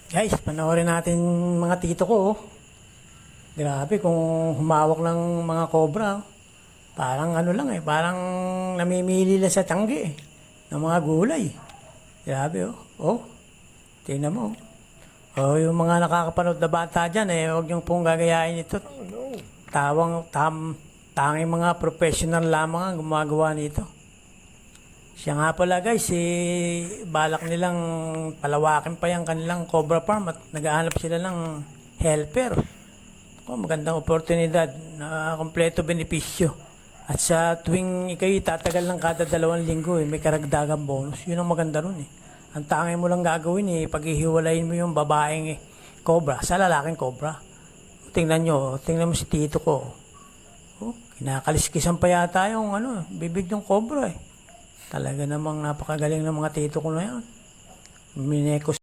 Guys, panoorin natin mga tito ko. Oh. Grabe kung humawak ng mga cobra. Oh. Parang ano lang eh, parang namimili lang sa tanggi eh, ng mga gulay. Grabe oh. Oh, tingnan mo. Oh, yung mga nakakapanood na bata dyan eh, huwag yung pong gagayain ito. Tanging mga professional lamang ang gumagawa nito. Siya nga pala guys, balak nilang palawakin pa yung kanilang cobra farm at naghahanap sila ng helper. Oh, magandang oportunidad na kompleto benepisyo. At sa tuwing ikay tatagal ng kada 2 linggo, may karagdagang bonus. Yun ang maganda ron eh. Ang tangay mo lang gagawin paghihiwalayin mo yung babaeng cobra sa lalaking cobra. Tingnan mo si tito ko. Oh, kinakaliskisan pa yata yung bibig ng cobra eh. Talaga namang napakagaling ng mga tito ko na yan. Minekos